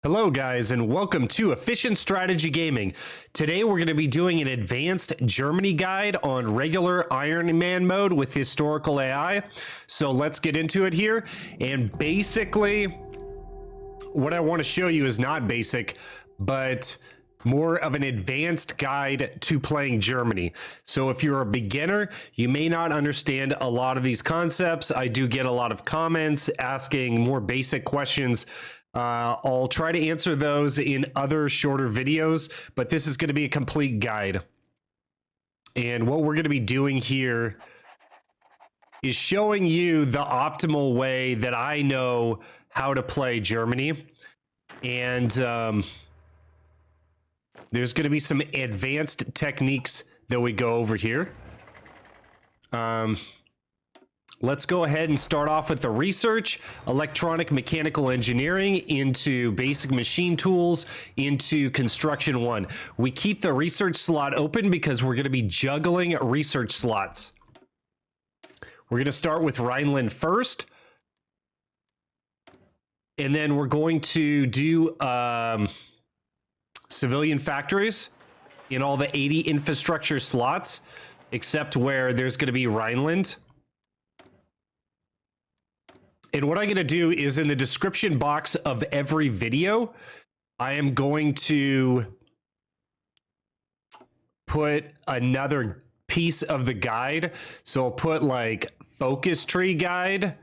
Hello guys and welcome to Efficient Strategy Gaming. Today we're going to be doing an advanced Germany guide on regular Iron Man mode with historical AI. So let's get into it here. And basically what I want to show you is not basic, but more of an advanced guide to playing Germany. So if you're a beginner, you may not understand a lot of these concepts. I do get a lot of comments asking more basic questions. I'll try to answer those in other shorter videos, but this is going to be a complete guide. And what we're going to be doing here is showing you the optimal way that I know how to play Germany. And there's going to be some advanced techniques that we go over here. Let's go ahead and start off with the research, electronic mechanical engineering into basic machine tools into construction 1. We keep the research slot open because we're going to be juggling research slots. We're going to start with Rhineland first. And then we're going to do civilian factories in all the 80 infrastructure slots, except where there's going to be Rhineland. And what I'm going to do is in the description box of every video, I am going to put another piece of the guide. So I'll put like focus tree guide.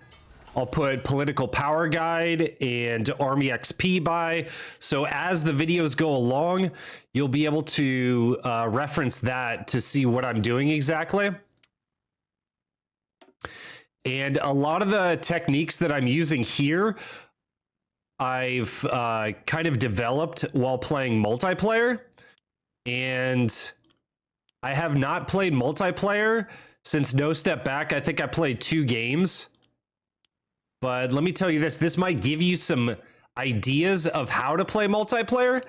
I'll put political power guide and army XP buy. So as the videos go along, you'll be able to reference that to see what I'm doing exactly. And a lot of the techniques that I'm using here, I've kind of developed while playing multiplayer. And I have not played multiplayer since No Step Back. I think I played 2 games. But let me tell you this might give you some ideas of how to play multiplayer,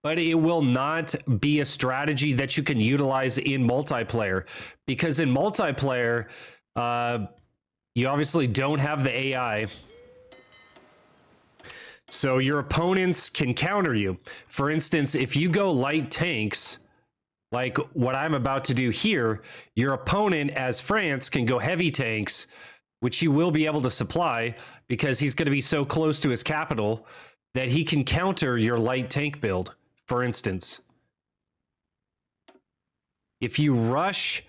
but it will not be a strategy that you can utilize in multiplayer. Because in multiplayer, you obviously don't have the AI. So your opponents can counter you. For instance, if you go light tanks, like what I'm about to do here, your opponent as France can go heavy tanks, which he will be able to supply because he's going to be so close to his capital that he can counter your light tank build, for instance. If you rush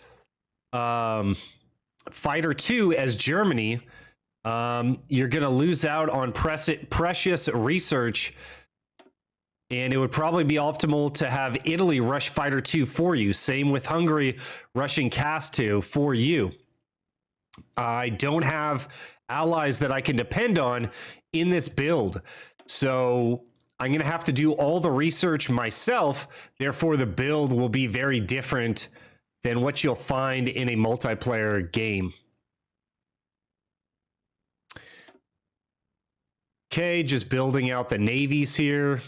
Fighter 2 as Germany, you're going to lose out on precious research, and it would probably be optimal to have Italy rush Fighter 2 for you. Same with Hungary rushing CAS 2 for you. I don't have allies that I can depend on in this build, so I'm going to have to do all the research myself. Therefore, the build will be very different than what you'll find in a multiplayer game. Okay, just building out the navies here.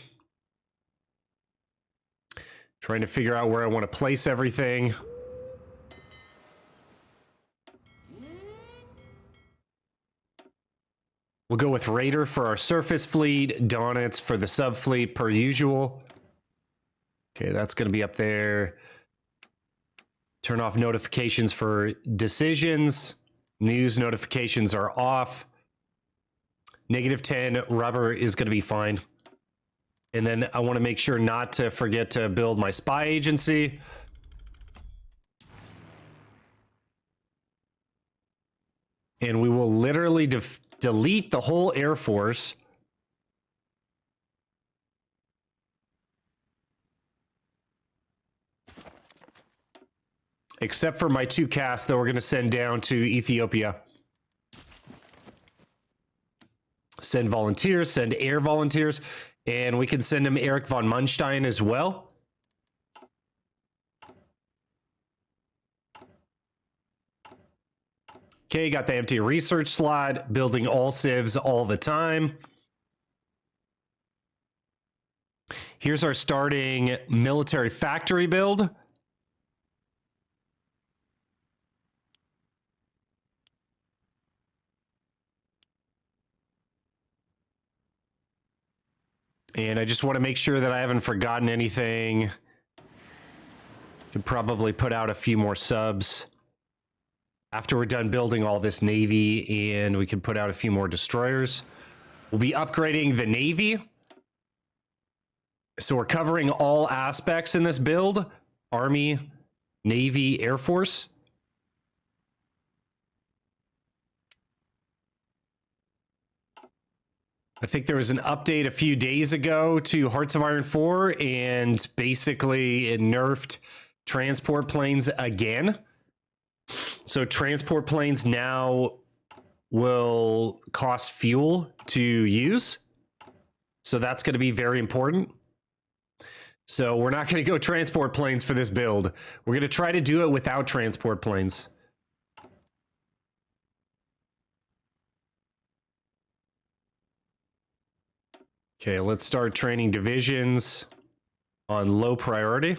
Trying to figure out where I want to place everything. We'll go with Raeder for our surface fleet, Donitz for the sub fleet per usual. Okay, that's going to be up there. Turn off notifications for decisions. News notifications are off. -10 rubber is going to be fine. And then I want to make sure not to forget to build my spy agency. And we will literally delete the whole Air Force. Except for my 2 casts that we're going to send down to Ethiopia. Send volunteers, send air volunteers, and we can send them Erich von Manstein as well. Okay, got the empty research slot, building all civs all the time. Here's our starting military factory build. And I just want to make sure that I haven't forgotten anything. Could probably put out a few more subs after we're done building all this Navy, and we can put out a few more destroyers. We'll be upgrading the Navy. So we're covering all aspects in this build: Army, Navy, Air Force. I think there was an update a few days ago to Hearts of Iron 4, and basically it nerfed transport planes again. So transport planes now will cost fuel to use. So that's going to be very important. So we're not going to go transport planes for this build. We're going to try to do it without transport planes. Okay, let's start training divisions on low priority.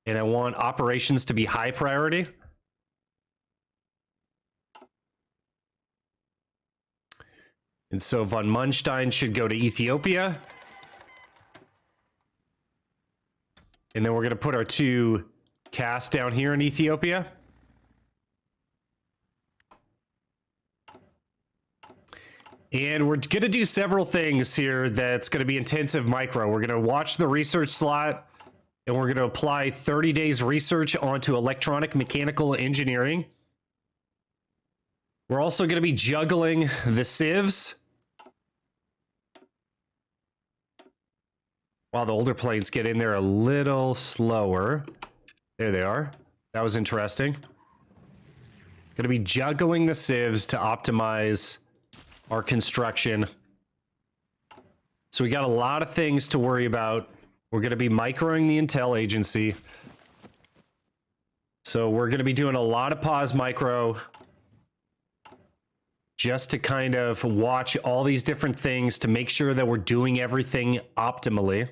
And I want operations to be high priority. And so von Manstein should go to Ethiopia. And then we're going to put our 2 casts down here in Ethiopia. And we're going to do several things here that's going to be intensive micro. We're going to watch the research slot, and we're going to apply 30 days research onto electronic mechanical engineering. We're also going to be juggling the civs. Wow, the older planes get in there a little slower. There they are. That was interesting. Going to be juggling the civs to optimize our construction. So we got a lot of things to worry about. We're going to be microing the intel agency. So we're going to be doing a lot of pause micro just to kind of watch all these different things to make sure that we're doing everything optimally.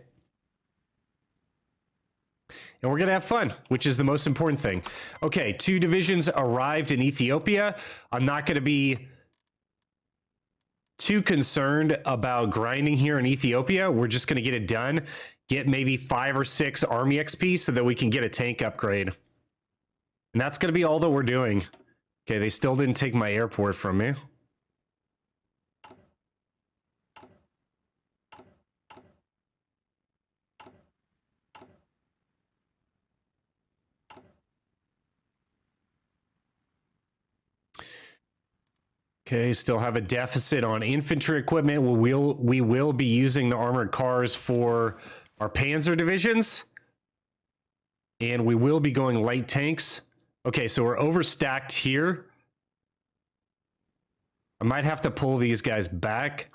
And we're going to have fun, which is the most important thing. Okay, 2 divisions arrived in Ethiopia. I'm not going to be too concerned about grinding here in Ethiopia. We're just going to get it done, get maybe 5 or 6 army XP so that we can get a tank upgrade. And that's going to be all that we're doing. Okay, they still didn't take my airport from me. Okay, still have a deficit on infantry equipment. We will be using the armored cars for our panzer divisions. And we will be going light tanks. Okay, so we're overstacked here. I might have to pull these guys back.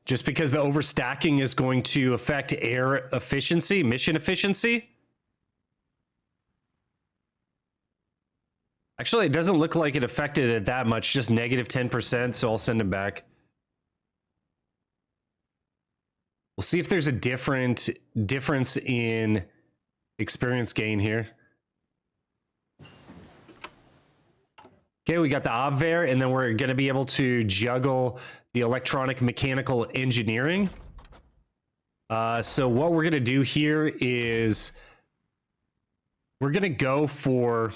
Just because the overstacking is going to affect air efficiency, mission efficiency. Actually, it doesn't look like it affected it that much, just negative 10%, so I'll send it back. We'll see if there's a difference in experience gain here. Okay, we got the Abwehr, and then we're going to be able to juggle the electronic mechanical engineering. So what we're going to do here is we're going to go for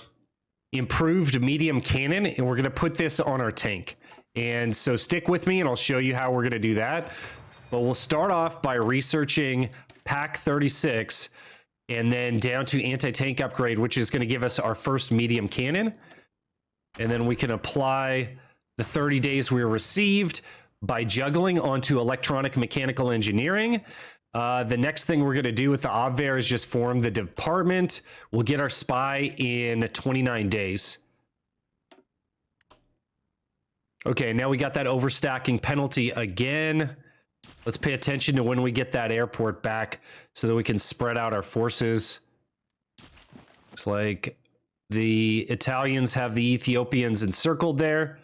improved medium cannon, and we're going to put this on our tank. And so stick with me and I'll show you how we're going to do that. But we'll start off by researching Pack 36 and then down to anti-tank upgrade, which is going to give us our first medium cannon. And then we can apply the 30 days we received by juggling onto electronic mechanical engineering. The next thing we're going to do with the Abwehr is just form the department. We'll get our spy in 29 days. Okay, now we got that overstacking penalty again. Let's pay attention to when we get that airport back so that we can spread out our forces. Looks like the Italians have the Ethiopians encircled there.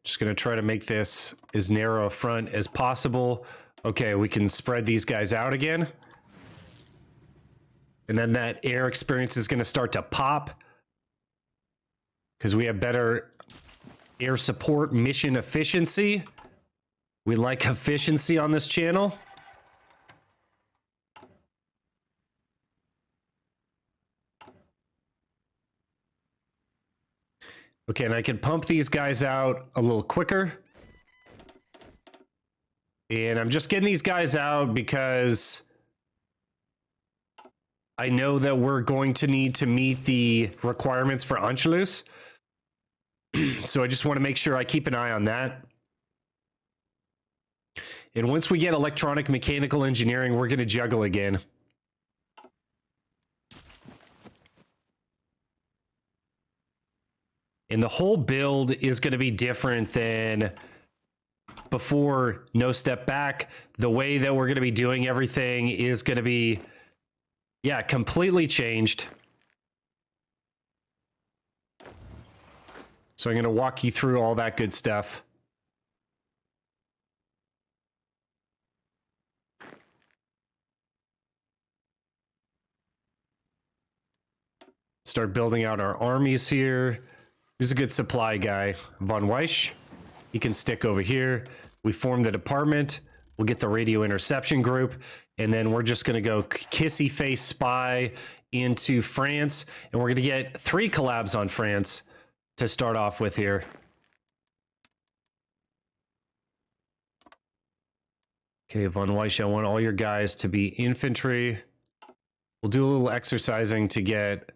Just going to try to make this as narrow a front as possible. Okay, we can spread these guys out again. And then that air experience is going to start to pop. Because we have better air support mission efficiency. We like efficiency on this channel. Okay, and I can pump these guys out a little quicker. And I'm just getting these guys out because I know that we're going to need to meet the requirements for Anschluss. So I just want to make sure I keep an eye on that. And once we get electronic mechanical engineering, we're going to juggle again. And the whole build is going to be different than before No Step Back. The way that we're going to be doing everything is going to be, yeah, completely changed. So I'm going to walk you through all that good stuff. Start building out our armies here. Who's a good supply guy? Von Weisch. He can stick over here. We form the department. We'll get the radio interception group. And then we're just going to go kissy face spy into France. And we're going to get 3 collabs on France to start off with here. Okay, Von Weisch, I want all your guys to be infantry. We'll do a little exercising to get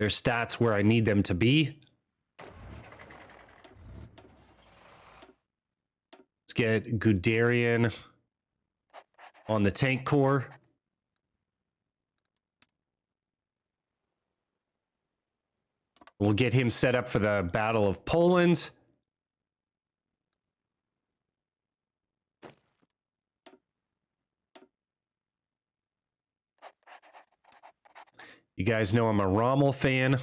their stats where I need them to be. Let's get Guderian on the tank corps. We'll get him set up for the Battle of Poland. You guys know I'm a Rommel fan.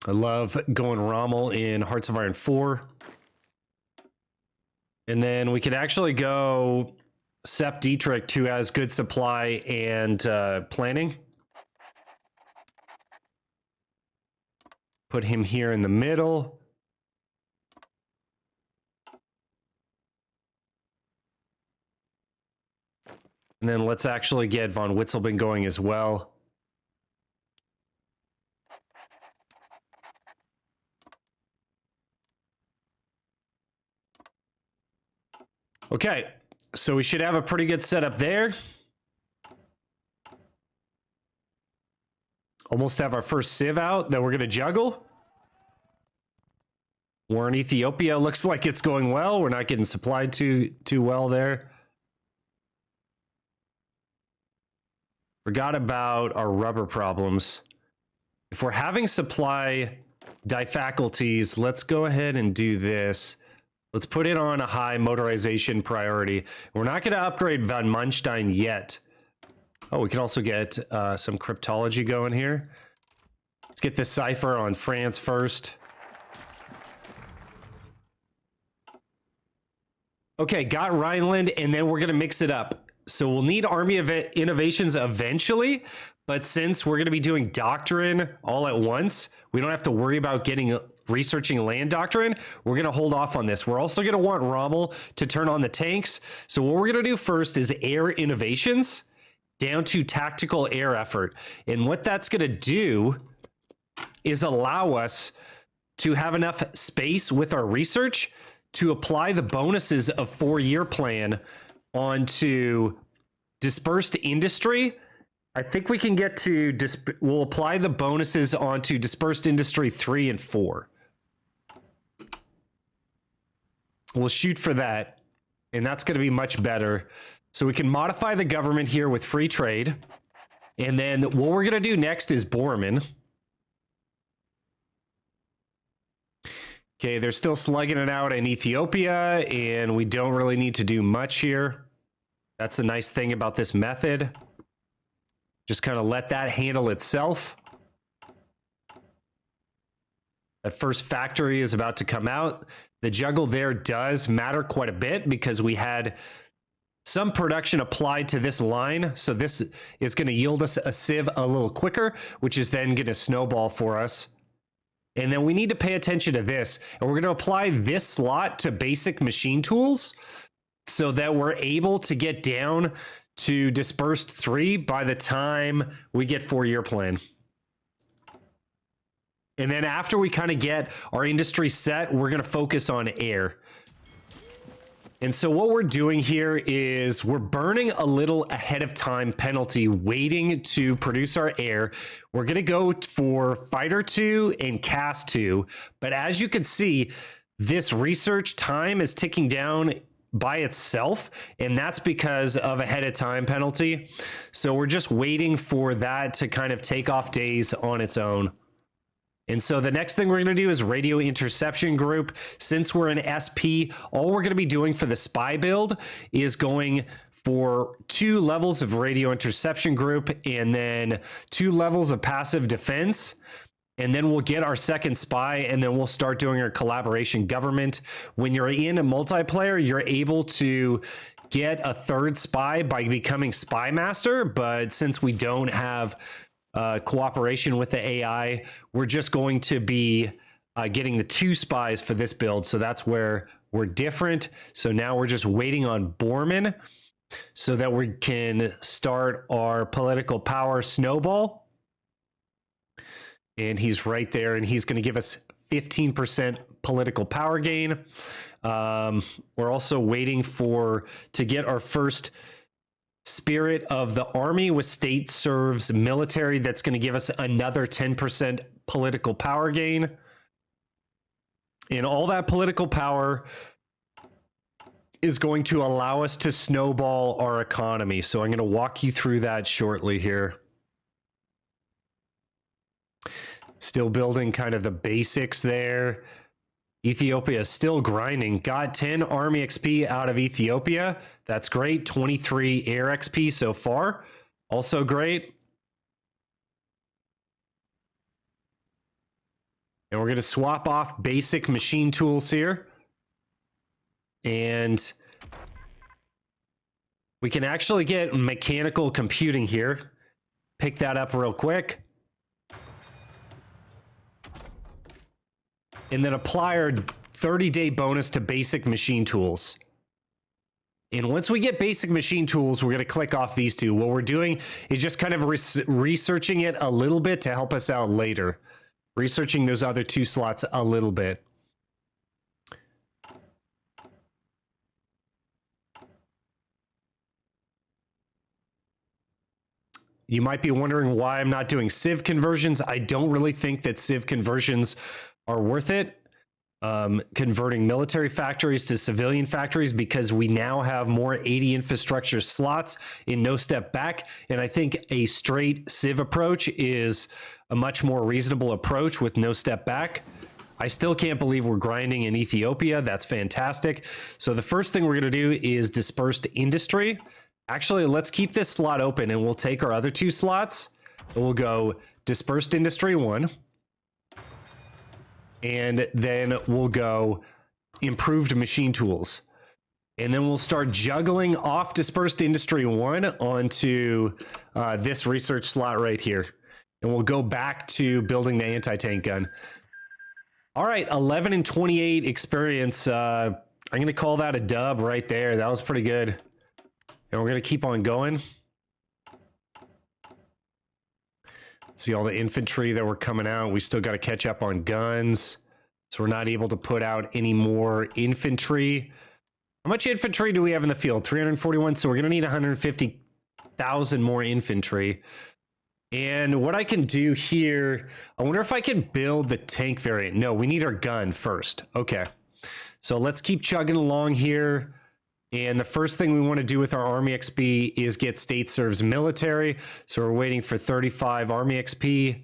I love going Rommel in Hearts of Iron 4. And then we could actually go Sepp Dietrich, who has good supply and planning. Put him here in the middle. And then let's actually get von Witzelben going as well. Okay, so we should have a pretty good setup there. Almost have our first civ out that we're going to juggle. War in Ethiopia looks like it's going well. We're not getting supplied too well there. Forgot about our rubber problems. If we're having supply faculties, let's go ahead and do this. Let's put it on a high motorization priority. We're not going to upgrade Von Manstein yet. Oh, we can also get some cryptology going here. Let's get this cipher on France first. Okay, got Rhineland, and then we're going to mix it up. So we'll need Army of Innovations eventually, but since we're going to be doing Doctrine all at once, we don't have to worry about researching land doctrine. We're going to hold off on this. We're also going to want Rommel to turn on the tanks. So what we're going to do first is air innovations down to tactical air effort. And what that's going to do is allow us to have enough space with our research to apply the bonuses of 4-year plan onto dispersed industry. I think we can get to, we'll apply the bonuses onto dispersed industry 3 and 4. We'll shoot for that, and that's going to be much better. So we can modify the government here with free trade. And then what we're going to do next is Boerman. Okay, they're still slugging it out in Ethiopia, and we don't really need to do much here. That's the nice thing about this method. Just kind of let that handle itself. That first factory is about to come out. The juggle there does matter quite a bit because we had some production applied to this line. So this is going to yield us a sieve a little quicker, which is then going to snowball for us. And then we need to pay attention to this. And we're going to apply this slot to basic machine tools so that we're able to get down to dispersed 3 by the time we get 4-year plan. And then after we kind of get our industry set, we're going to focus on air. And so what we're doing here is we're burning a little ahead of time penalty, waiting to produce our air. We're going to go for Fighter 2 and Cast 2. But as you can see, this research time is ticking down by itself, and that's because of ahead of time penalty. So we're just waiting for that to kind of take off days on its own. And so the next thing we're going to do is radio interception group. Since we're an SP, all we're going to be doing for the spy build is going for 2 levels of radio interception group and then 2 levels of passive defense. And then we'll get our second spy, and then we'll start doing our collaboration government. When you're in a multiplayer, you're able to get a 3rd spy by becoming spy master. But since we don't have cooperation with the AI, we're just going to be getting the 2 spies for this build. So that's where we're different. So now we're just waiting on Boerman so that we can start our political power snowball. And he's right there, and he's going to give us 15% political power gain. We're also waiting to get our first Spirit of the Army with State Serves Military. That's going to give us another 10% political power gain. And all that political power is going to allow us to snowball our economy. So I'm going to walk you through that shortly here. Still building kind of the basics there. Ethiopia is still grinding. Got 10 Army XP out of Ethiopia. That's great. 23 Air XP so far. Also great. And we're going to swap off basic machine tools here. And we can actually get mechanical computing here. Pick that up real quick. And then apply our 30-day bonus to basic machine tools. And once we get basic machine tools, we're going to click off these 2. What we're doing is just kind of researching it a little bit to help us out later. Researching those other 2 slots a little bit. You might be wondering why I'm not doing civ conversions. I don't really think that civ conversions are worth it. Converting military factories to civilian factories, because we now have more 80 infrastructure slots in no step back. And I think a straight civ approach is a much more reasonable approach with no step back. I still can't believe we're grinding in Ethiopia. That's fantastic. So the first thing we're going to do is dispersed industry. Actually, let's keep this slot open, and we'll take our other 2 slots. And we'll go dispersed industry 1. And then we'll go improved machine tools. And then we'll start juggling off dispersed industry 1 onto this research slot right here. And we'll go back to building the anti-tank gun. All right, 11 and 28 experience. I'm going to call that a dub right there. That was pretty good. And we're going to keep on going. See all the infantry that were coming out. We still got to catch up on guns. So we're not able to put out any more infantry. How much infantry do we have in the field? 341. So we're going to need 150,000 more infantry. And what I can do here, I wonder if I can build the tank variant. No, we need our gun first. Okay. So let's keep chugging along here. And the first thing we want to do with our Army XP is get State Serves Military. So we're waiting for 35 Army XP.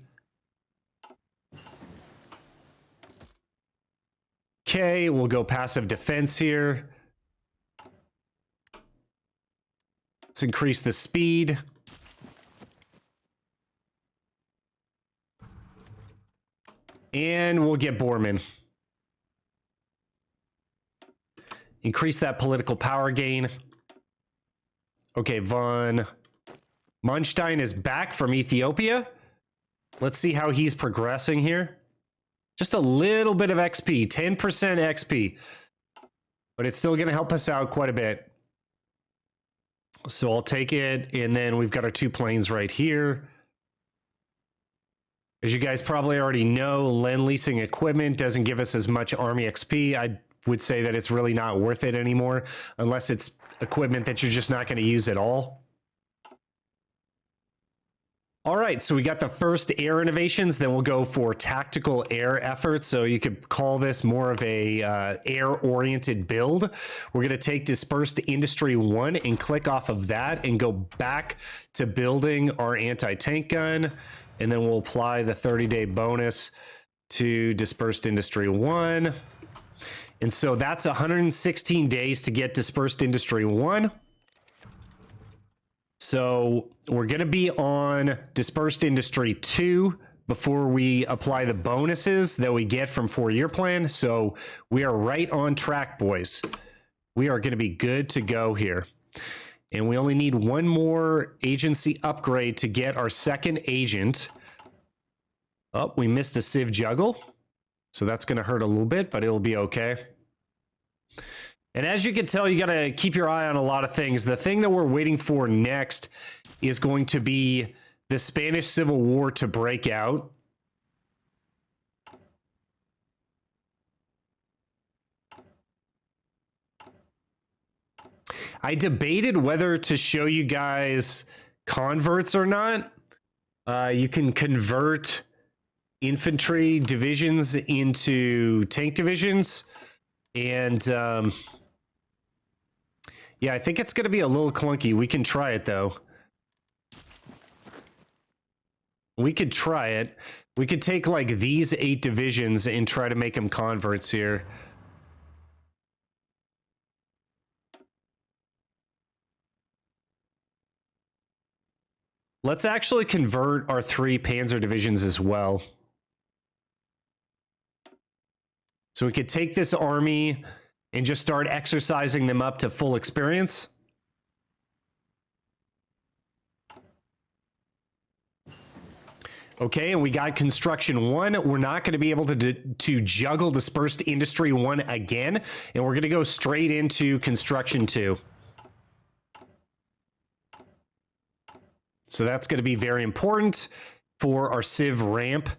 Okay, we'll go passive defense here. Let's increase the speed. And we'll get Boerman. Increase that political power gain. Okay, von Manstein is back from Ethiopia. Let's see how he's progressing here. Just a little bit of XP, 10% XP. But it's still going to help us out quite a bit. So I'll take it. And then we've got our 2 planes right here. As you guys probably already know, Lend-Leasing equipment doesn't give us as much Army XP. I would say that it's really not worth it anymore, unless it's equipment that you're just not going to use at all. All right, so we got the first air innovations, then we'll go for tactical air efforts. So you could call this more of a air-oriented build. We're going to take Dispersed Industry 1 and click off of that and go back to building our anti-tank gun. And then we'll apply the 30-day bonus to Dispersed Industry 1. And so that's 116 days to get Dispersed Industry 1. So we're going to be on Dispersed Industry 2 before we apply the bonuses that we get from 4-year plan. So we are right on track, boys. We are going to be good to go here. And we only need 1 more agency upgrade to get our second agent. Oh, we missed a Civ Juggle. So that's going to hurt a little bit, but it'll be okay. And as you can tell, you got to keep your eye on a lot of things. The thing that we're waiting for next is going to be the Spanish Civil War to break out. I debated whether to show you guys converts or not. You can convert infantry divisions into tank divisions. And yeah, I think it's going to be a little clunky. We can try it, though. We could try it. We could take, like, these 8 divisions and try to make them converts here. Let's actually convert our 3 Panzer divisions as well. So we could take this army and just start exercising them up to full experience. Okay, and we got Construction 1. We're not going to be able to juggle Dispersed Industry 1 again, and we're going to go straight into Construction 2. So that's going to be very important for our Civ ramp.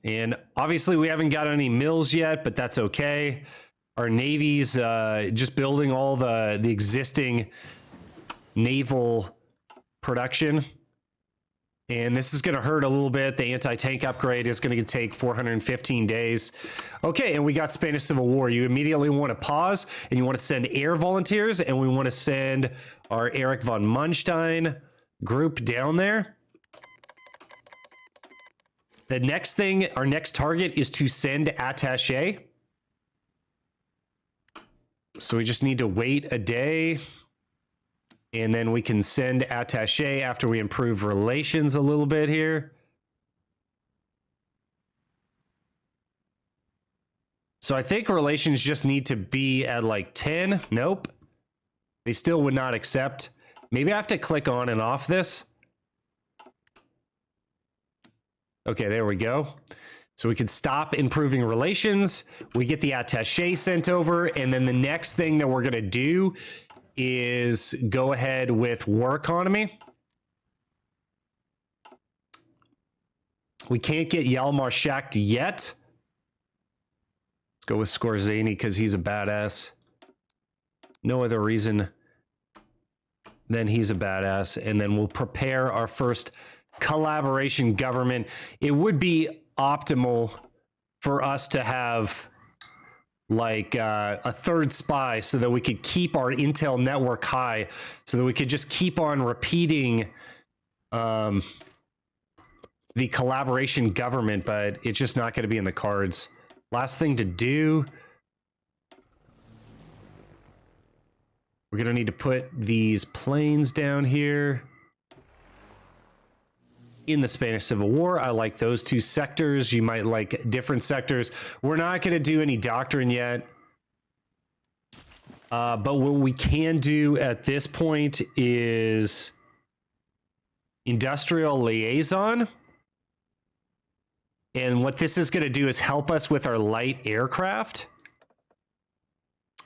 And obviously we haven't got any mills yet, but that's okay. Our Navy's just building all the existing naval production. And this is going to hurt a little bit. The anti-tank upgrade is going to take 415 days. Okay, and we got Spanish Civil War. You immediately want to pause, and you want to send air volunteers, and we want to send our Erich von Manstein group down there. The next thing, our next target is to send Attache. So we just need to wait a day. And then we can send Attache after we improve relations a little bit here. So I think relations just need to be at like 10. Nope. They still would not accept. Maybe I have to click on and off this. Okay, there we go. So we can stop improving relations. We get the attaché sent over. And then the next thing that we're going to do is go ahead with war economy. We can't get Hjalmar Shacht yet. Let's go with Skorzeny because he's a badass. No other reason than he's a badass. And then we'll prepare our first collaboration government. It would be optimal for us to have like a third spy so that we could keep our intel network high, so that we could just keep on repeating the collaboration government, but it's just not going to be in the cards. Last thing to do, we're going to need to put these planes down here. in the Spanish Civil War. I like those two sectors. You might like different sectors. We're not going to do any doctrine yet. But what we can do at this point is industrial liaison. And what this is going to do is help us with our light aircraft.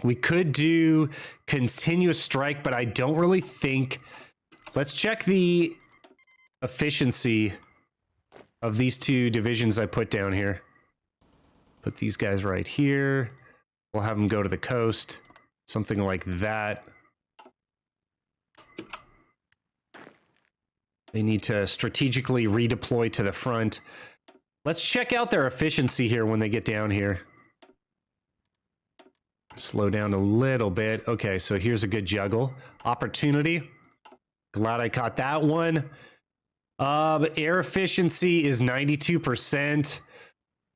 We could do continuous strike, but I don't really think... Let's check the efficiency of these two divisions I put down here. Put these guys right here. We'll have them go to the coast. Something like that. They need to strategically redeploy to the front. Let's check out their efficiency here when they get down here. Slow down a little bit. Okay, so here's a good juggle. Opportunity. Glad I caught that one. Air efficiency is 92%.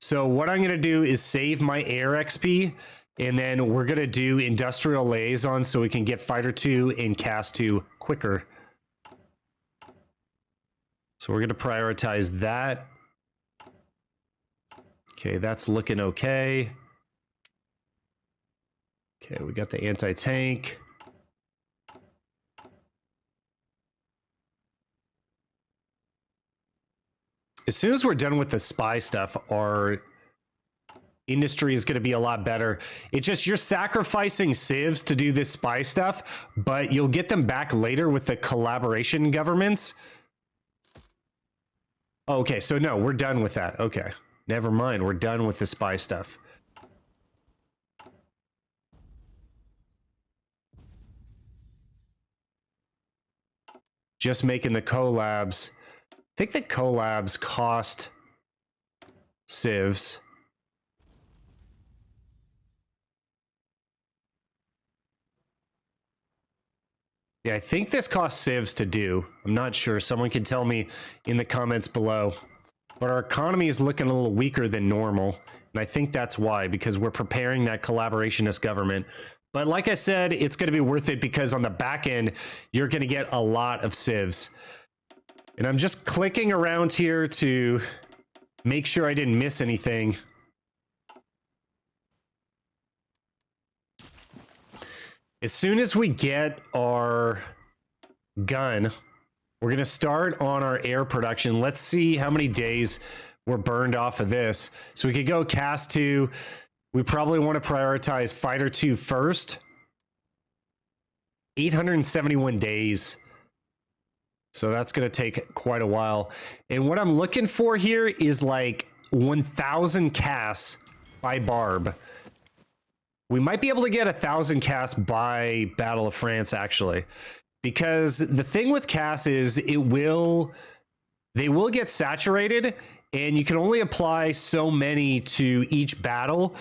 So what I'm going to do is save my air XP. And then we're going to do industrial liaison so we can get fighter 2 and cast 2 quicker. So we're going to prioritize that. Okay, that's looking okay. Okay, we got the anti-tank. As soon as we're done with the spy stuff, our industry is going to be a lot better. It's just you're sacrificing civs to do this spy stuff, but you'll get them back later with the collaboration governments. Okay, so no, we're done with that. Okay, never mind. We're done with the spy stuff. Just making the collabs. I think the collabs cost civs. Yeah, I think this costs civs to do. I'm not sure. Someone can tell me in the comments below. But our economy is looking a little weaker than normal. And I think that's why, because we're preparing that collaborationist government. But like I said, it's going to be worth it because on the back end, you're going to get a lot of civs. And I'm just clicking around here to make sure I didn't miss anything. As soon as we get our gun, we're going to start on our air production. Let's see how many days we're burned off of this. So we could go cast 2. We probably want to prioritize fighter 2 first. 871 days. So that's going to take quite a while. And what I'm looking for here is like 1,000 casts by Barb. We might be able to get 1,000 casts by Battle of France, actually. Because the thing with casts is they will get saturated, and you can only apply so many to each battle.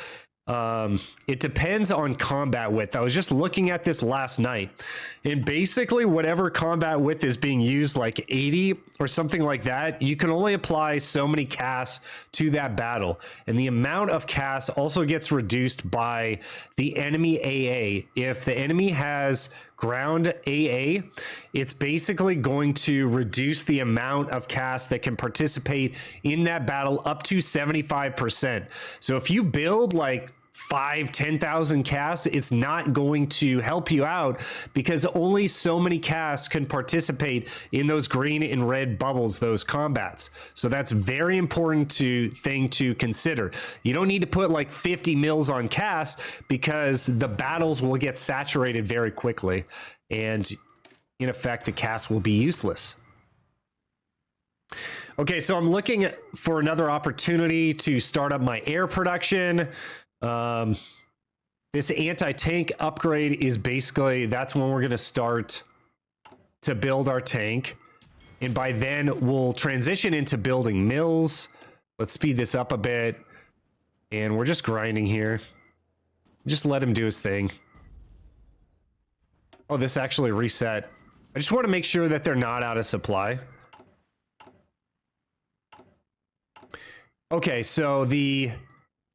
It depends on combat width. I was just looking at this last night, and basically whatever combat width is being used, like 80 or something like that, you can only apply so many casts to that battle. And the amount of casts also gets reduced by the enemy AA. If the enemy has ground AA, it's basically going to reduce the amount of casts that can participate in that battle up to 75%. So if you build like 10,000 casts, it's not going to help you out because only so many casts can participate in those green and red bubbles, those combats. So that's very important thing to consider. You don't need to put like 50 mils on casts because the battles will get saturated very quickly, and in effect the cast will be useless. Okay, so I'm looking for another opportunity to start up my air production. This anti-tank upgrade is basically, that's when we're going to start to build our tank. And by then we'll transition into building mills. Let's speed this up a bit. And we're just grinding here. Just let him do his thing. Oh, this actually reset. I just want to make sure that they're not out of supply. Okay, so the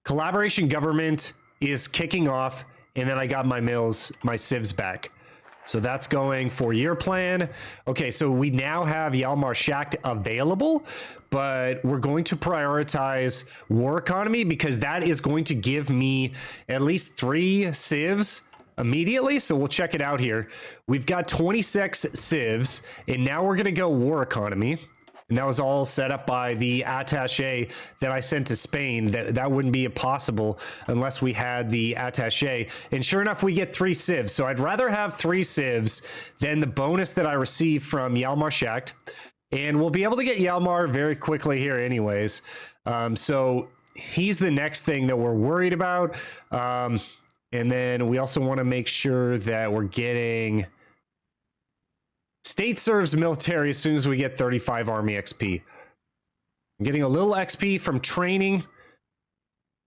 collaboration government is kicking off, and then I got my mills, my civs back. So that's going 4-year plan. Okay, so we now have Hjalmar Shacht available, but we're going to prioritize war economy because that is going to give me at least 3 civs immediately. So we'll check it out here. We've got 26 civs, and now we're going to go war economy. And that was all set up by the attaché that I sent to Spain. That wouldn't be possible unless we had the attaché. And sure enough, we get 3 civs. So I'd rather have 3 civs than the bonus that I received from Hjalmar Shacht. And we'll be able to get Hjalmar very quickly here anyways. So he's the next thing that we're worried about. And then we also want to make sure that we're getting... State serves military as soon as we get 35 Army XP. I'm getting a little XP from training,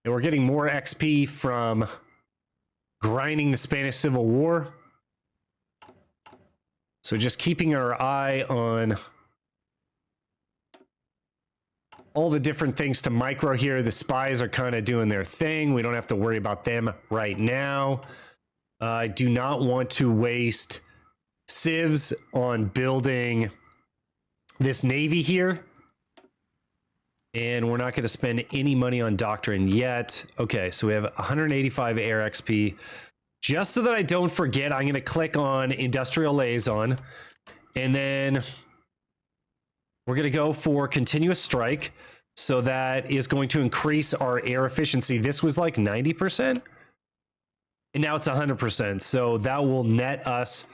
and we're getting more XP from grinding the Spanish Civil War. So just keeping our eye on all the different things to micro here. The spies are kind of doing their thing. We don't have to worry about them right now. I do not want to waste civs on building this navy here, and we're not going to spend any money on Doctrine yet. Okay, so we have 185 air XP. Just so that I don't forget, I'm going to click on Industrial Liaison, and then we're going to go for Continuous Strike. So that is going to increase our air efficiency. This was like 90%, and now it's 100%. So that will net us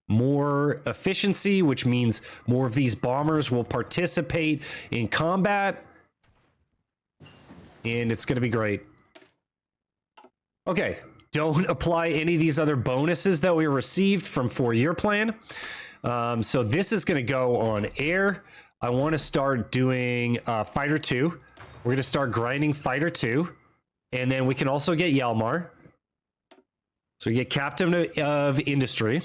more efficiency, which means more of these bombers will participate in combat, and it's going to be great. Okay, don't apply any of these other bonuses that we received from 4-year plan. So this is going to go on air. I want to start doing Fighter 2. We're going to start grinding Fighter 2, and then we can also get Hjalmar. So we get Captain of Industry.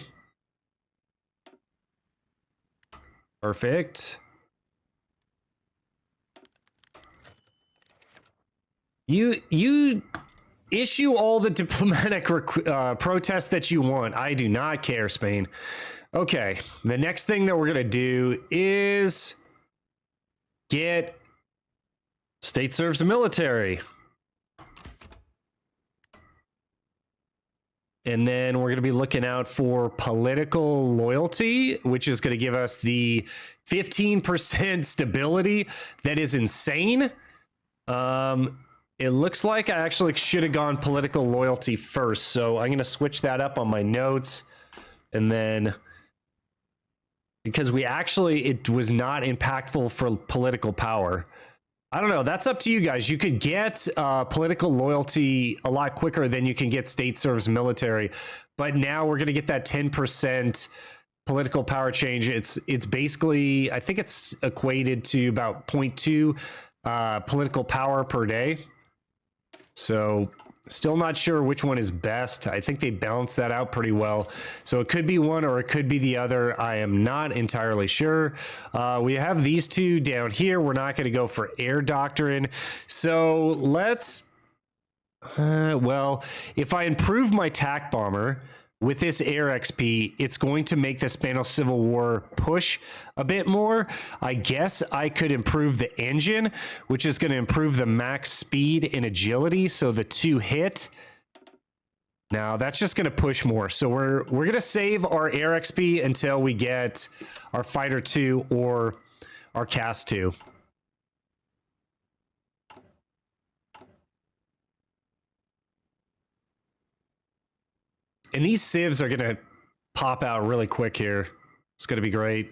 Perfect. You issue all the diplomatic protests that you want. I do not care, Spain. Okay, the next thing that we're going to do is get state serves the military. And then we're going to be looking out for political loyalty, which is going to give us the 15% stability. That is insane. It looks like I actually should have gone political loyalty first. So I'm going to switch that up on my notes. And then, because it was not impactful for political power. I don't know. That's up to you guys. You could get political loyalty a lot quicker than you can get state serves military. But now we're going to get that 10% political power change. It's basically, I think it's equated to about 0.2 political power per day. So still not sure which one is best. I think they balance that out pretty well. So it could be one or it could be the other. I am not entirely sure. We have these two down here. We're not going to go for air doctrine. So let's, well, if I improve my TAC bomber with this air XP, it's going to make the Spanish Civil War push a bit more. I guess I could improve the engine, which is going to improve the max speed and agility. So the 2 hit. Now that's just going to push more. So we're going to save our air XP until we get our Fighter 2 or our CAS 2. And these civs are going to pop out really quick here. It's going to be great.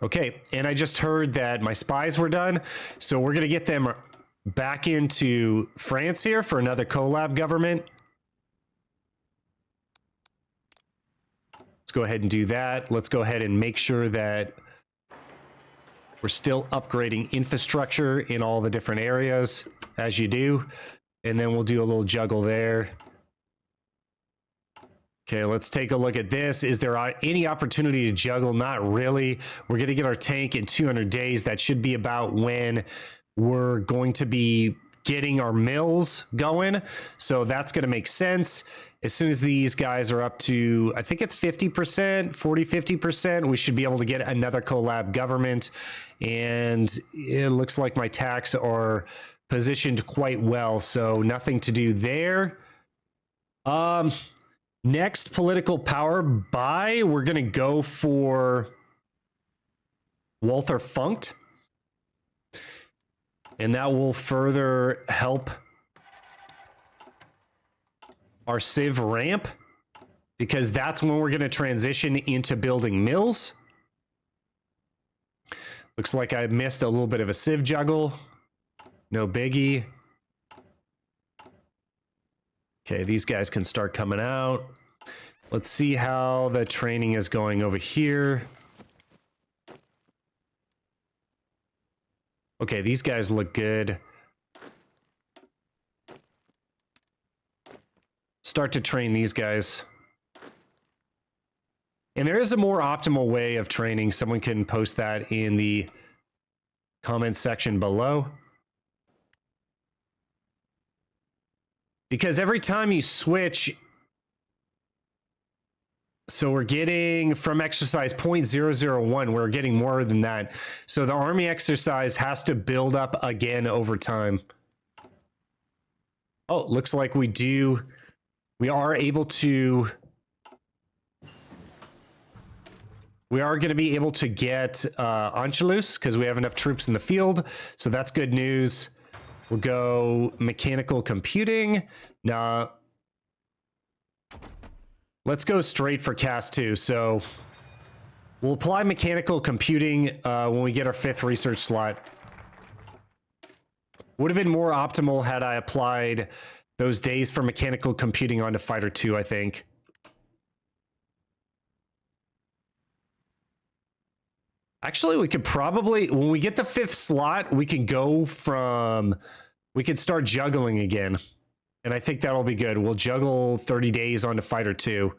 Okay, and I just heard that my spies were done. So we're going to get them back into France here for another collab government. Let's go ahead and do that. Let's go ahead and make sure that we're still upgrading infrastructure in all the different areas, as you do. And then we'll do a little juggle there. Okay, let's take a look at this. Is there any opportunity to juggle? Not really. We're going to get our tank in 200 days. That should be about when we're going to be getting our mills going. So that's going to make sense. as soon as these guys are up to, I think it's 50%, 40, 50%, we should be able to get another collab government. And it looks like my tax are positioned quite well, so nothing to do there. Next political power buy, we're going to go for Walther Funk. And that will further help our civ ramp, because that's when we're going to transition into building mills. Looks like I missed a little bit of a civ juggle. No biggie. Okay, these guys can start coming out. Let's see how the training is going over here. Okay, these guys look good. Start to train these guys. And there is a more optimal way of training. Someone can post that in the comment section below. Because every time you switch, so we're getting from exercise 0.001, we're getting more than that. So the army exercise has to build up again over time. Oh, looks like we are able to, we are going to be able to get Anschluss because we have enough troops in the field. So that's good news. We'll go mechanical computing. Now, let's go straight for Cast 2. So we'll apply mechanical computing when we get our 5th research slot. Would have been more optimal had I applied those days for mechanical computing onto Fighter 2, I think. Actually, we could probably, when we get the 5th slot, we can go from, we could start juggling again. And I think that'll be good. We'll juggle 30 days onto Fighter 2.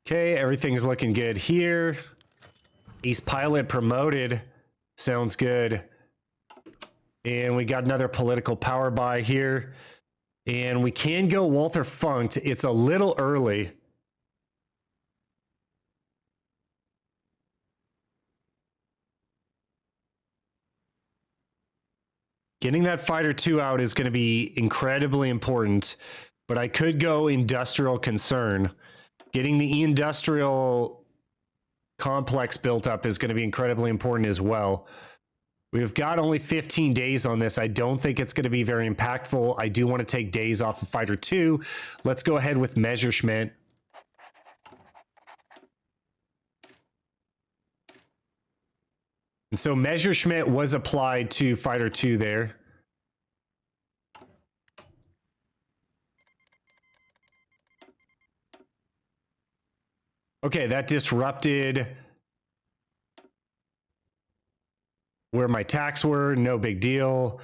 Okay, everything's looking good here. Ace Pilot promoted. Sounds good. And we got another political power buy here. And we can go Walther Funk. It's a little early. Getting that Fighter 2 out is going to be incredibly important. But I could go Industrial Concern. Getting the industrial complex built up is going to be incredibly important as well. We've got only 15 days on this. I don't think it's going to be very impactful. I do want to take days off of Fighter 2. Let's go ahead with Messerschmitt. And so Messerschmitt was applied to Fighter 2 there. Okay, that disrupted where my attacks were. No big deal.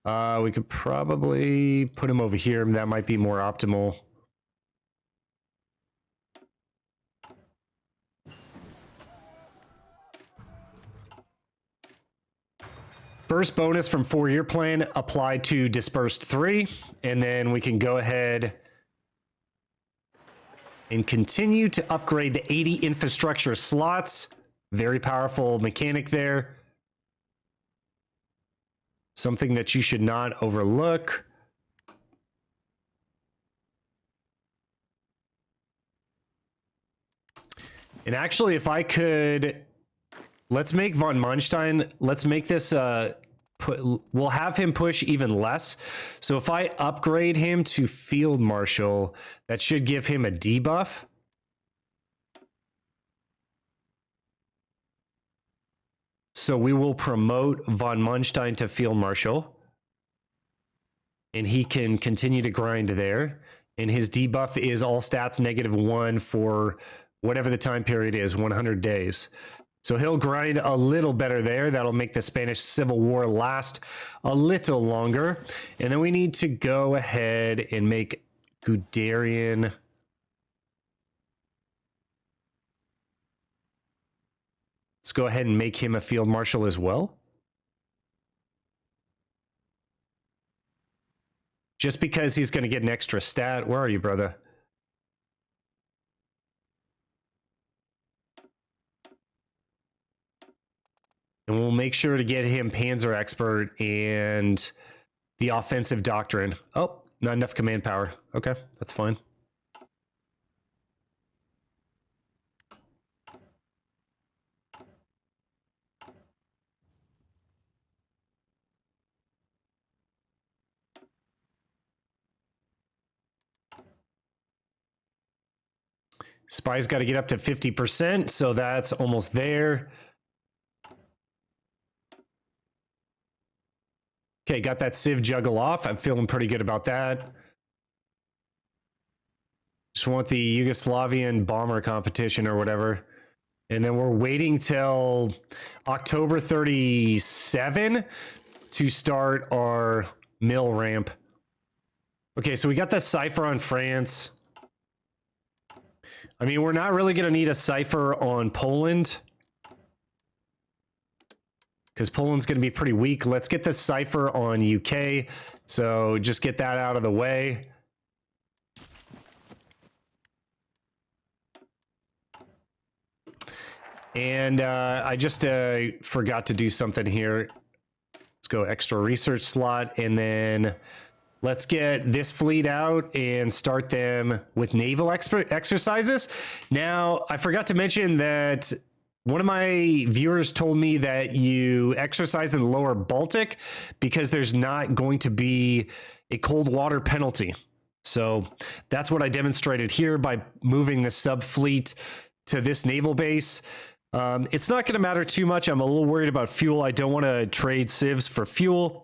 We could probably put him over here. That might be more optimal. First bonus from 4-year plan applied to Dispersed 3. And then we can go ahead and continue to upgrade the 80 infrastructure slots. Very powerful mechanic there. Something that you should not overlook. And actually, if I could, let's make von Manstein, let's make this, we'll have him push even less. So if I upgrade him to Field Marshal, that should give him a debuff. So we will promote von Manstein to Field Marshal. And he can continue to grind there. And his debuff is all stats -1 for whatever the time period is, 100 days. So he'll grind a little better there. That'll make the Spanish Civil War last a little longer. And then we need to go ahead and make Guderian. Let's go ahead and make him a field marshal as well. Just because he's going to get an extra stat. Where are you, brother? And we'll make sure to get him Panzer Expert and the offensive doctrine. Oh, not enough command power. Okay, that's fine. Spy's got to get up to 50%, so that's almost there. Okay, got that Civ juggle off. I'm feeling pretty good about that. Just want the Yugoslavian bomber competition or whatever. And then we're waiting till October 37 to start our mill ramp. Okay, so we got the cipher on France. I mean, we're not really going to need a cipher on Poland, because Poland's going to be pretty weak. Let's get the cipher on UK. So just get that out of the way. And I just forgot to do something here. Let's go extra research slot, and then let's get this fleet out and start them with naval exercises. Now, I forgot to mention that one of my viewers told me that you exercise in the lower Baltic because there's not going to be a cold water penalty. So that's what I demonstrated here by moving the sub fleet to this naval base. It's not going to matter too much. I'm a little worried about fuel. I don't want to trade civs for fuel.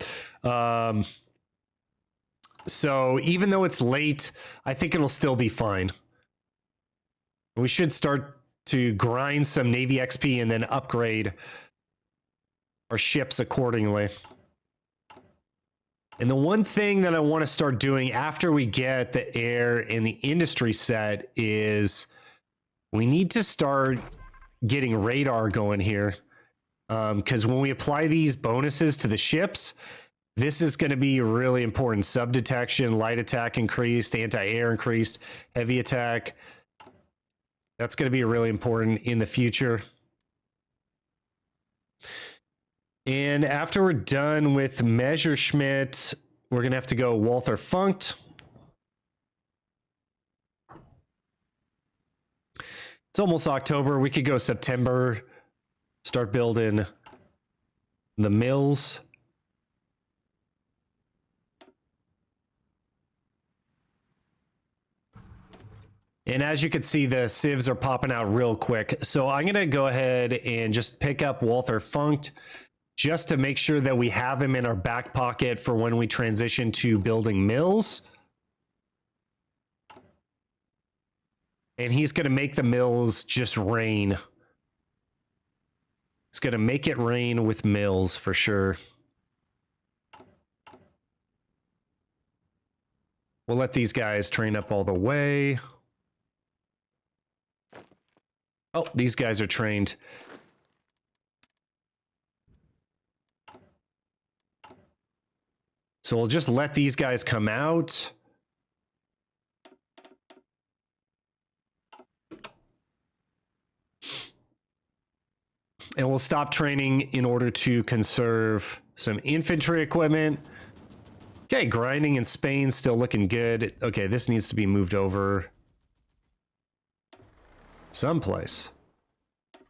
So even though it's late, I think it'll still be fine. We should start to grind some Navy XP and then upgrade our ships accordingly. And the one thing that I want to start doing after we get the air and the industry set is we need to start getting radar going here. Because when we apply these bonuses to the ships, this is going to be really important. Sub detection, light attack increased, anti-air increased, heavy attack. That's going to be really important in the future. And after we're done with Messerschmitt, we're going to have to go Walther Funk. It's almost October. We could go September, start building the mills. And as you can see, the civs are popping out real quick. So I'm going to go ahead and just pick up Walther Funk just to make sure that we have him in our back pocket for when we transition to building mills. And he's going to make the mills just rain. He's going to make it rain with mills for sure. We'll let these guys train up all the way. Oh, these guys are trained. So we'll just let these guys come out. And we'll stop training in order to conserve some infantry equipment. Okay, grinding in Spain still looking good. Okay, this needs to be moved over someplace.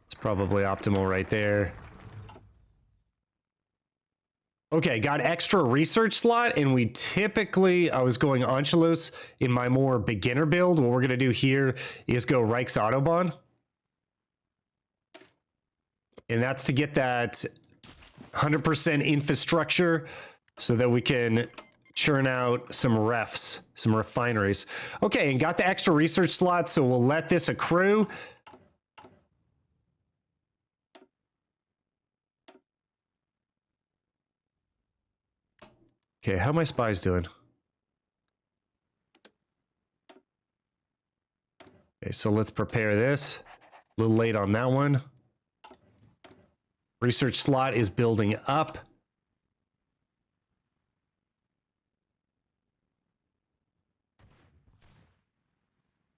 It's probably optimal right there. Okay, got extra research slot, and we typically, I was going Anschluss in my more beginner build. What we're going to do here is go Reichsautobahn. And that's to get that 100% infrastructure so that we can churn out some refs, some refineries. Okay, and got the extra research slot, so we'll let this accrue. Okay, how are my spies doing? Okay, so let's prepare this. A little late on that one. Research slot is building up.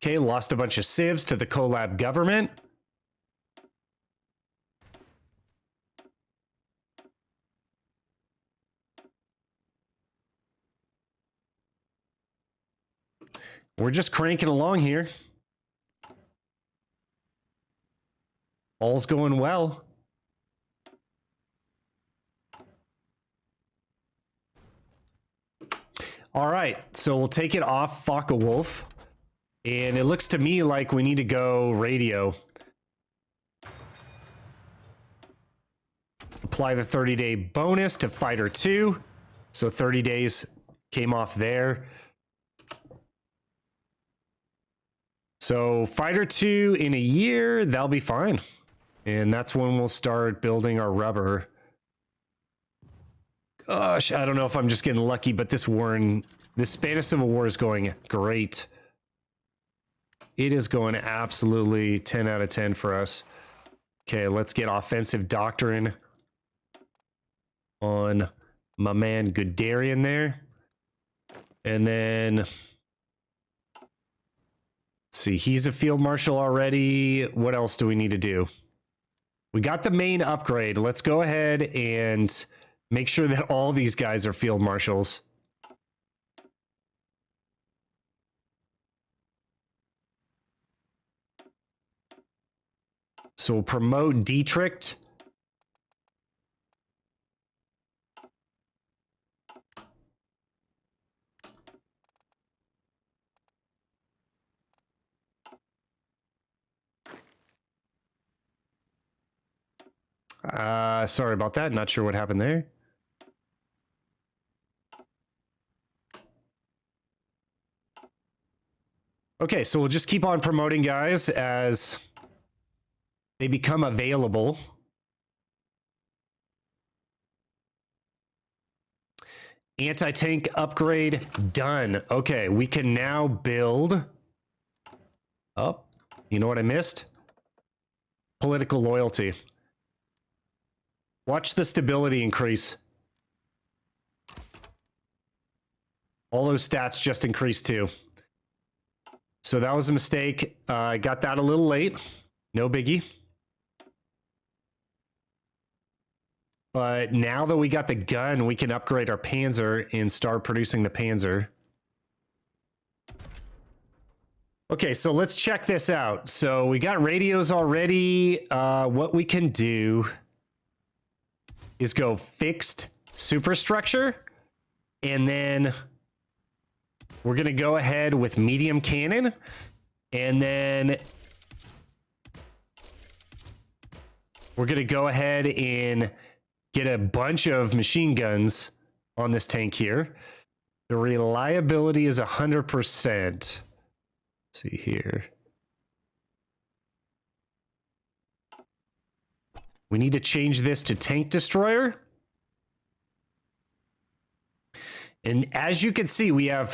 Okay, lost a bunch of civs to the collab government. We're just cranking along here. All's going well. All right, so we'll take it off Focke-Wulf. And it looks to me like we need to go radio. Apply the 30-day bonus to Fighter 2. So 30 days came off there. So Fighter 2 in a year, that'll be fine. And that's when we'll start building our rubber. Gosh, I don't know if I'm just getting lucky, but this Spanish Civil War is going great. It is going absolutely 10 out of 10 for us. Okay, let's get offensive doctrine on my man Guderian there. And then, let's see, he's a field marshal already. What else do we need to do? We got the main upgrade. Let's go ahead and make sure that all these guys are field marshals. So we'll promote Dietrich. Sorry about that. Not sure what happened there. Okay, so we'll just keep on promoting guys as they become available. Anti-tank upgrade done. Okay, we can now build. Oh, you know what I missed? Political loyalty. Watch the stability increase. All those stats just increased too. So that was a mistake. I got that a little late. No biggie. But now that we got the gun, we can upgrade our Panzer and start producing the Panzer. Okay, so let's check this out. So we got radios already. What we can do is go fixed superstructure, and then we're going to go ahead with medium cannon, and then we're going to go ahead and get a bunch of machine guns on this tank here. The reliability is 100%. Let's see here. We need to change this to tank destroyer. And as you can see, we have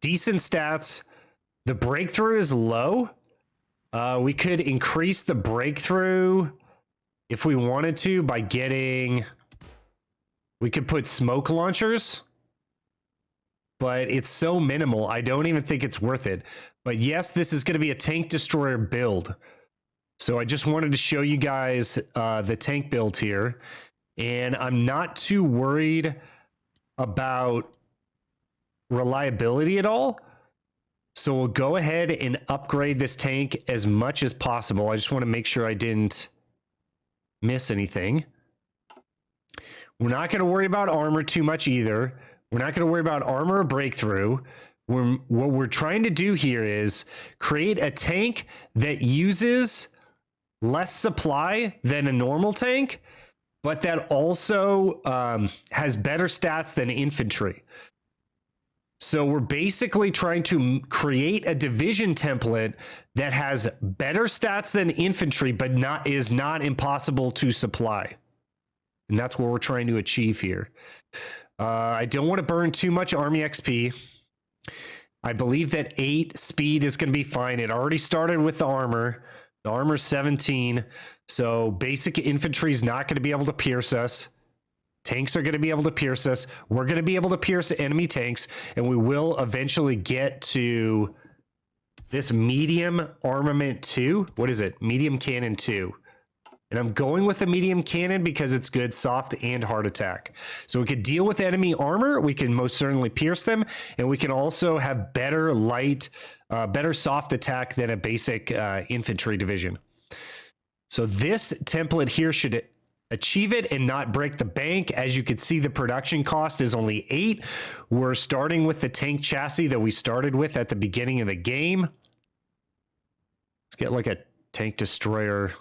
decent stats. The breakthrough is low. We could increase the breakthrough if we wanted to by getting... We could put smoke launchers. But it's so minimal, I don't even think it's worth it. But yes, this is going to be a tank destroyer build. So I just wanted to show you guys the tank build here. And I'm not too worried about reliability at all. So we'll go ahead and upgrade this tank as much as possible. I just want to make sure I didn't miss anything. We're not going to worry about armor too much either. We're not going to worry about armor or breakthrough. What we're trying to do here is create a tank that uses less supply than a normal tank, but that also has better stats than infantry. So we're basically trying to create a division template that has better stats than infantry, but is not impossible to supply. And that's what we're trying to achieve here. I don't want to burn too much army XP. I believe that 8 speed is going to be fine. It already started with the armor. The armor's 17. So basic infantry is not going to be able to pierce us. Tanks are going to be able to pierce us. We're going to be able to pierce enemy tanks. And we will eventually get to this medium armament 2. What is it? Medium cannon 2. And I'm going with the medium cannon because it's good soft and hard attack. So we could deal with enemy armor. We can most certainly pierce them. And we can also have better light, better soft attack than a basic infantry division. So this template here should achieve it and not break the bank. As you can see, the production cost is only 8. We're starting with the tank chassis that we started with at the beginning of the game. Let's get like a tank destroyer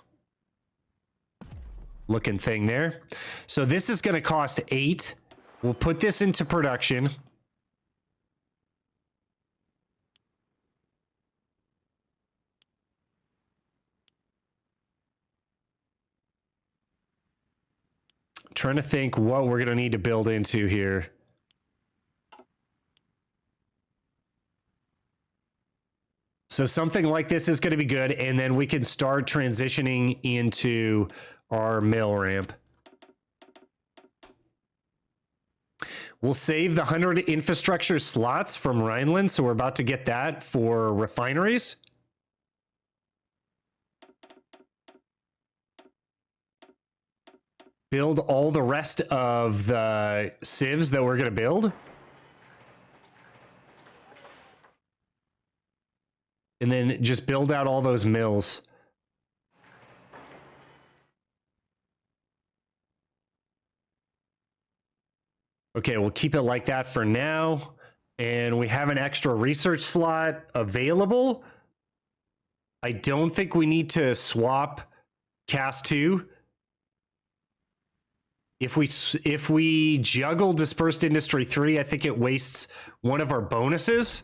looking thing there. So this is going to cost 8. We'll put this into production. Trying to think what we're going to need to build into here. So something like this is going to be good, and then we can start transitioning into our mill ramp. We'll save the 100 infrastructure slots from Rhineland, so we're about to get that for refineries. Build all the rest of the civs that we're going to build. And then just build out all those mills. Okay, we'll keep it like that for now. And we have an extra research slot available. I don't think we need to swap Cast 2. If we juggle Dispersed Industry 3, I think it wastes one of our bonuses.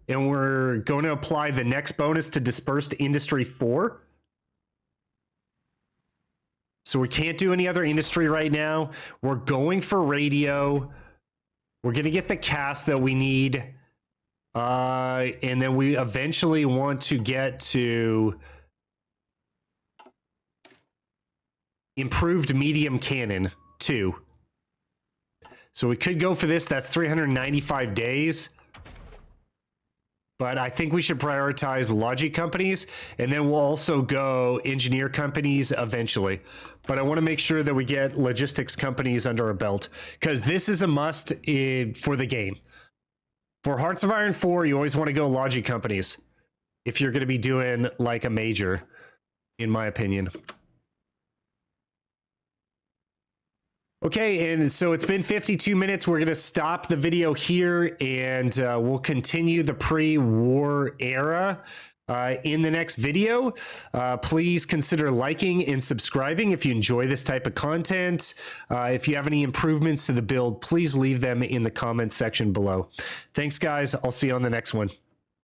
And we're going to apply the next bonus to Dispersed Industry 4. So we can't do any other industry right now. We're going for radio. We're going to get the cast that we need. And then we eventually want to get to improved medium cannon 2. So we could go for this. That's 395 days. But I think we should prioritize logic companies, and then we'll also go engineer companies eventually. But I want to make sure that we get logistics companies under our belt, because this is a must for the game. For Hearts of Iron 4, you always want to go logic companies if you're going to be doing like a major, in my opinion. Okay, and so it's been 52 minutes. We're going to stop the video here, and we'll continue the pre-war era in the next video. Please consider liking and subscribing if you enjoy this type of content. If you have any improvements to the build, please leave them in the comments section below. Thanks, guys. I'll see you on the next one.